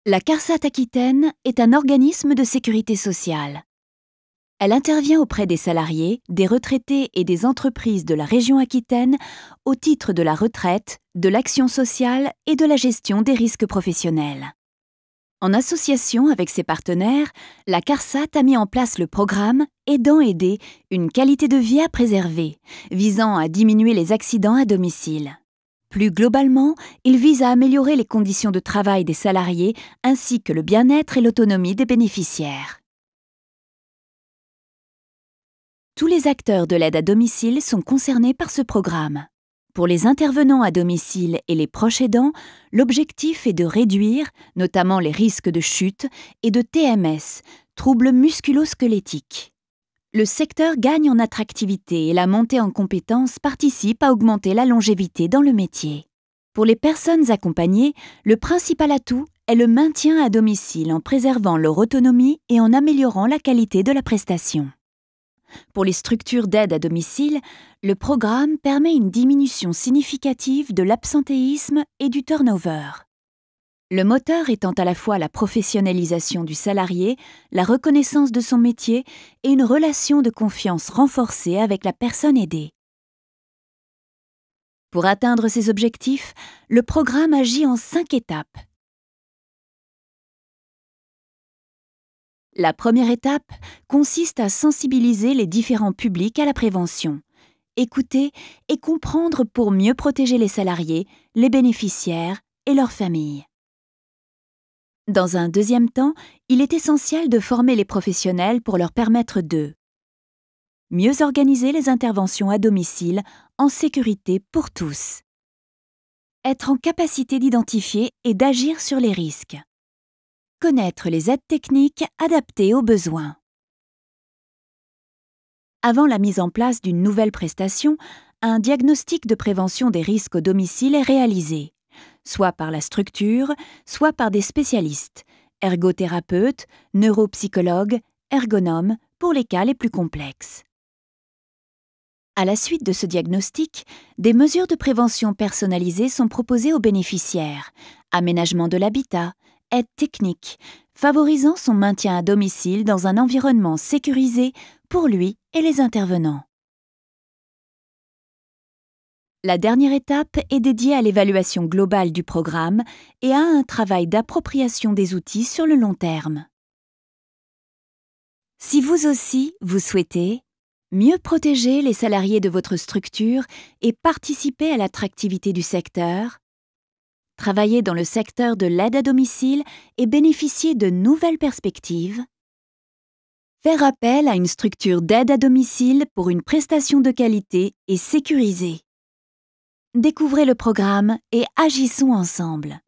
La CARSAT Aquitaine est un organisme de sécurité sociale. Elle intervient auprès des salariés, des retraités et des entreprises de la région Aquitaine au titre de la retraite, de l'action sociale et de la gestion des risques professionnels. En association avec ses partenaires, la CARSAT a mis en place le programme Aidant aider, une qualité de vie à préserver, visant à diminuer les accidents à domicile. Plus globalement, il vise à améliorer les conditions de travail des salariés ainsi que le bien-être et l'autonomie des bénéficiaires. Tous les acteurs de l'aide à domicile sont concernés par ce programme. Pour les intervenants à domicile et les proches aidants, l'objectif est de réduire, notamment les risques de chute et de TMS, troubles musculo-squelettiques. Le secteur gagne en attractivité et la montée en compétences participe à augmenter la longévité dans le métier. Pour les personnes accompagnées, le principal atout est le maintien à domicile en préservant leur autonomie et en améliorant la qualité de la prestation. Pour les structures d'aide à domicile, le programme permet une diminution significative de l'absentéisme et du turnover. Le moteur étant à la fois la professionnalisation du salarié, la reconnaissance de son métier et une relation de confiance renforcée avec la personne aidée. Pour atteindre ces objectifs, le programme agit en 5 étapes. La première étape consiste à sensibiliser les différents publics à la prévention, écouter et comprendre pour mieux protéger les salariés, les bénéficiaires et leurs familles. Dans un deuxième temps, il est essentiel de former les professionnels pour leur permettre de mieux organiser les interventions à domicile en sécurité pour tous, être en capacité d'identifier et d'agir sur les risques, connaître les aides techniques adaptées aux besoins. Avant la mise en place d'une nouvelle prestation, un diagnostic de prévention des risques au domicile est réalisé, soit par la structure, soit par des spécialistes, ergothérapeutes, neuropsychologues, ergonomes, pour les cas les plus complexes. À la suite de ce diagnostic, des mesures de prévention personnalisées sont proposées aux bénéficiaires, aménagement de l'habitat, aide technique, favorisant son maintien à domicile dans un environnement sécurisé pour lui et les intervenants. La dernière étape est dédiée à l'évaluation globale du programme et à un travail d'appropriation des outils sur le long terme. Si vous aussi, vous souhaitez mieux protéger les salariés de votre structure et participer à l'attractivité du secteur, travailler dans le secteur de l'aide à domicile et bénéficier de nouvelles perspectives, faire appel à une structure d'aide à domicile pour une prestation de qualité et sécurisée. Découvrez le programme et agissons ensemble.